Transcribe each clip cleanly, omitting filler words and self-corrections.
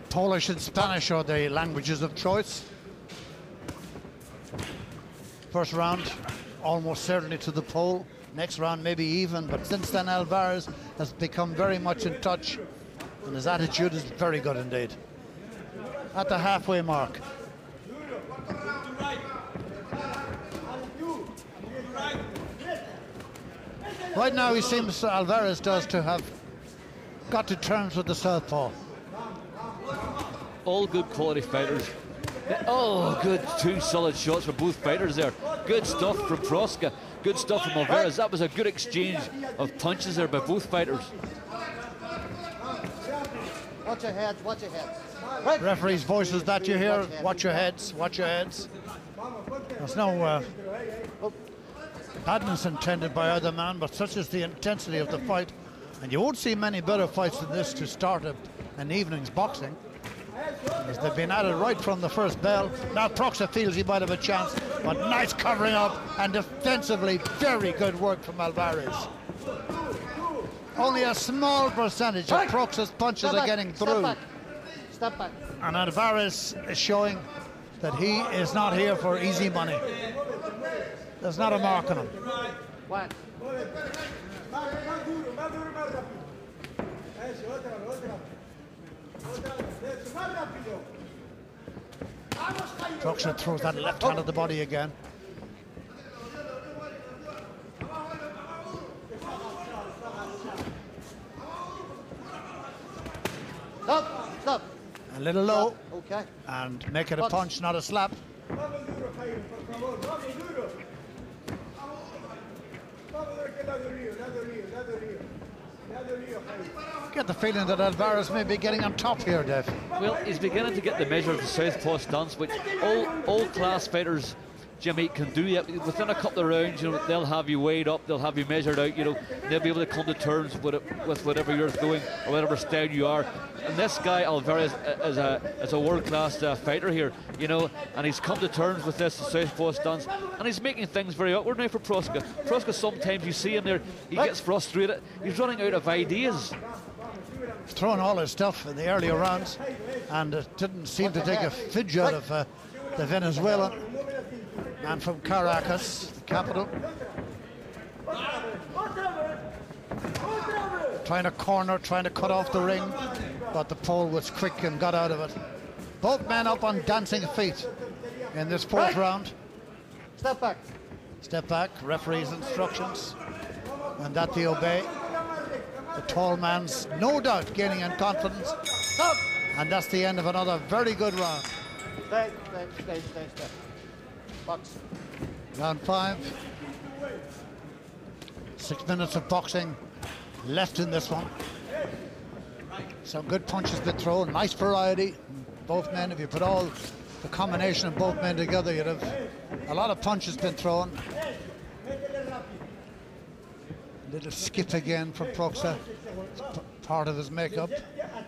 Polish and Spanish are the languages of choice. First round, almost certainly to the pole. Next round, maybe even. But since then, Alvarez has become very much in touch, and his attitude is very good indeed. At the halfway mark. Right now, he seems, Alvarez does, to have got to terms with the southpaw. All good quality fighters. Oh, good, 2 solid shots for both fighters there. Good stuff from Proksa, good stuff from Alvarez. That was a good exchange of punches there by both fighters. Watch your heads, watch your heads. Referee's voices that you hear, watch your heads, watch your heads. There's no badness intended by either man, but such is the intensity of the fight. And you won't see many better fights than this to start an evening's boxing, as they've been at it right from the first bell. Now Proksa feels he might have a chance, but nice covering up and defensively very good work from Alvarez. Only a small percentage of Proksa's punches are getting through. Step back. And Alvarez is showing that he is not here for easy money. There's not a mark on him. One. Proksa throws that left hand at the body again. Stop. A little low. Okay. And make it a punch, not a slap. Get the feeling that Alvarez may be getting on top here, Dave. Well, he's beginning to get the measure of the southpaw stance, which all class fighters, Jimmy, can do. Within a couple of rounds, you know, they'll have you weighed up, they'll have you measured out, you know, they'll be able to come to terms with whatever you're doing or whatever style you are. And this guy Alvarez is a world-class fighter here, you know, and he's come to terms with this southpaw stance, and he's making things very awkward now for Proksa. Proksa, sometimes you see him there, he gets frustrated, he's running out of ideas. He's throwing all his stuff in the earlier rounds, and it didn't seem to take a fidge out of the Venezuelan man from Caracas, the capital. Trying to corner, trying to cut off the ring, but the pole was quick and got out of it. Both men up on dancing feet in this fourth round. Step back. Step back, referee's instructions, and that they obey. The tall man's no doubt gaining in confidence. Stop. And that's the end of another very good round. Stay. Box. Round 5. 6 minutes of boxing left in this one. Some good punches been thrown, nice variety. Both men, if you put all the combination of both men together, you'd have a lot of punches been thrown. Little skip again from Proksa. It's part of his makeup.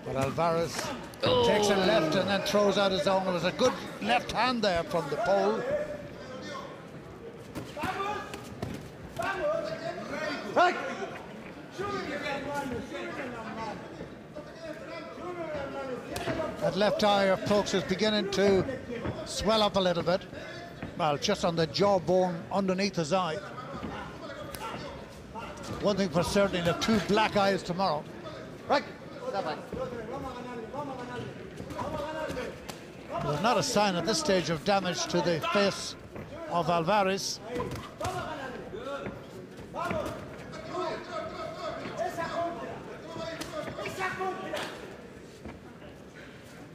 But Alvarez takes a left and then throws out his own. It was a good left hand there from the pole. Right. That left eye of Proksa is beginning to swell up a little bit. Well, just on the jawbone underneath his eye. One thing for certain, he'll have 2 black eyes tomorrow. Right. Step back. There's not a sign at this stage of damage to the face of Alvarez.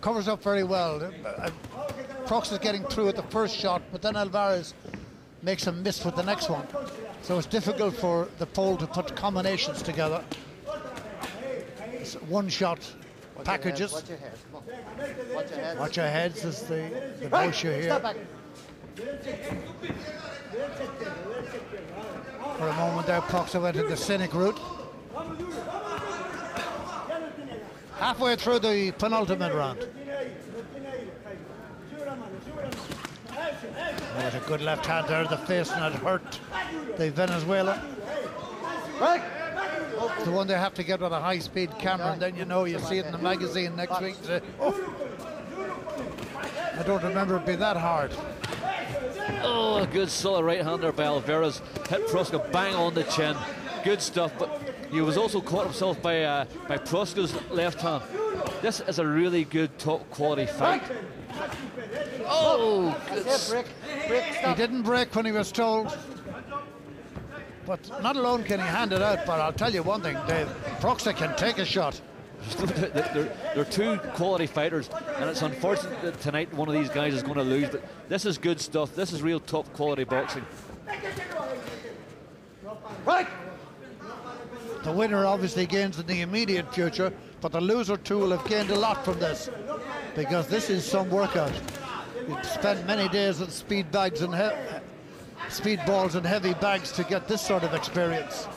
Covers up very well. Proksa's getting through at the first shot, but then Alvarez makes a miss with the next one. So it's difficult for the pole to put combinations together. It's one-shot packages. Watch your heads. Come on. Watch your heads. Watch your heads is the voice you hear. Step back. For a moment there, Proksa went in the cynic route. Halfway through the penultimate round. There's a good left hand there to the face, and it hurt the Venezuelan. Right. It's the one they have to get with a high-speed camera, and then you know you see it in the magazine next week. Oh. I don't remember it being that hard. Oh, a good solid right-hander by Alvarez. Hit Proksa bang on the chin. Good stuff, but he was also caught himself by Proksa's left hand. This is a really good top-quality fight. Oh, he didn't break when he was told. But not alone can he hand it out, but I'll tell you one thing, Dave, Proksa can take a shot. They're two quality fighters, and it's unfortunate that tonight one of these guys is going to lose, but this is good stuff. This is real top quality boxing. Right. The winner obviously gains in the immediate future, but the loser too will have gained a lot from this, because this is some workout. You've spent many days with speed bags and speed balls and heavy bags to get this sort of experience.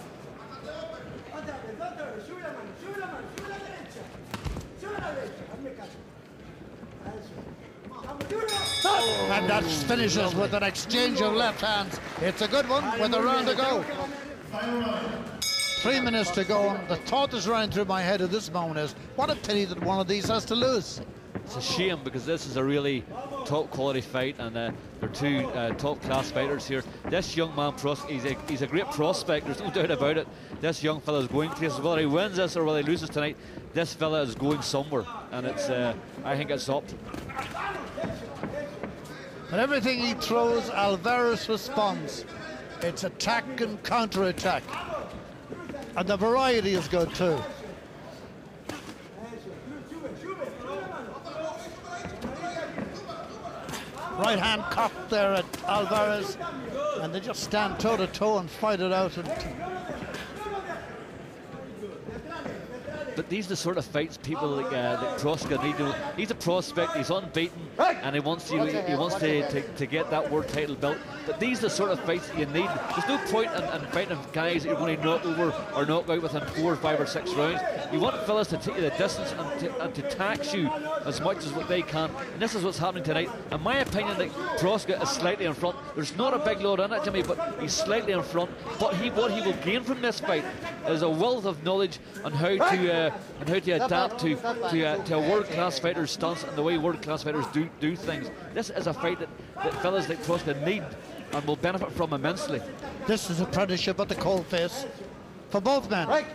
And that finishes with an exchange of left hands. It's a good one with a round to go. 3 minutes to go. The thought that's running through my head at this moment is, what a pity that one of these has to lose. It's a shame, because this is a really top quality fight, and they're two top class fighters here. This young man, he's a great prospect, there's no doubt about it. This young fella is going places. Whether he wins this or whether he loses tonight, this fella is going somewhere, and it's I think it's up. But everything he throws, Alvarez responds. It's attack and counter-attack. And the variety is good too. Right hand cocked there at Alvarez, and they just stand toe-to-toe and fight it out. But these are the sort of fights people like that Proksa need to. He's a prospect, he's unbeaten, and he wants to get that world title belt. But these are the sort of fights that you need. There's no point in fighting guys that you're going to knock over or knock out within 4, 5 or 6 rounds. You want fellas to take you the distance and to tax you as much as what they can. And this is what's happening tonight. In my opinion, that Proksa is slightly in front. There's not a big load in it, Jimmy, but he's slightly in front. But what he will gain from this fight is a wealth of knowledge on how to adapt to a world-class fighter's stance and the way world-class fighters do things. This is a fight that fellas like Proksa need and will benefit from immensely. This is apprenticeship at the coalface for both men. Right.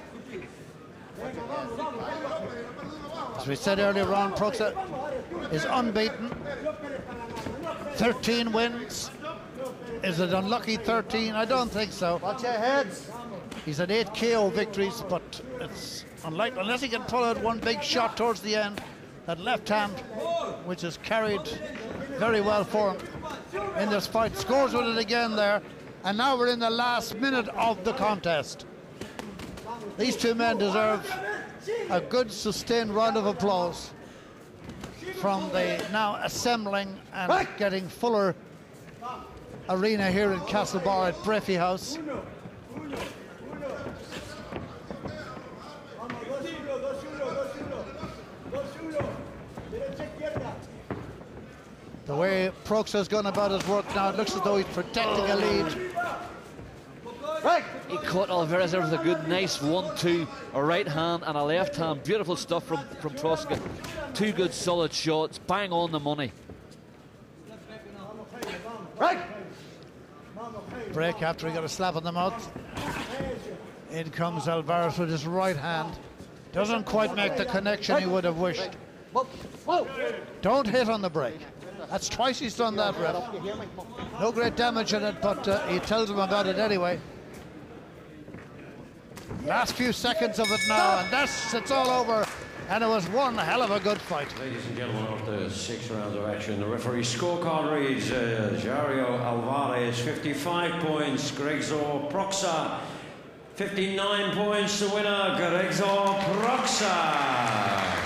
As we said earlier on, Proksa is unbeaten. 13 wins. Is it unlucky 13? I don't think so. Watch your heads. He's had 8 KO victories, but it's unlikely, unless he can pull out one big shot towards the end. That left hand, which is carried very well for him in this fight. Scores with it again there. And now we're in the last minute of the contest. These two men deserve a good sustained round of applause from the now assembling and getting fuller arena here in Castlebar at Breaffy House. The way Proksa's gone about his work now, it looks as though he's protecting a lead. He caught Alvarez there with a good, nice 1-2, a right hand and a left hand. Beautiful stuff from Proksa. 2 good, solid shots, bang on the money. Break after he got a slap on the mouth. In comes Alvarez with his right hand. Doesn't quite make the connection he would have wished. Don't hit on the break. That's twice he's done that, ref. No great damage in it, but he tells him about it anyway. Last few seconds of it now, and it's all over. And it was one hell of a good fight. Ladies and gentlemen, after 6 rounds of action, the referee's scorecard reads Jairo Alvarez 55 points, Grzegorz Proksa 59 points. The winner, Grzegorz Proksa.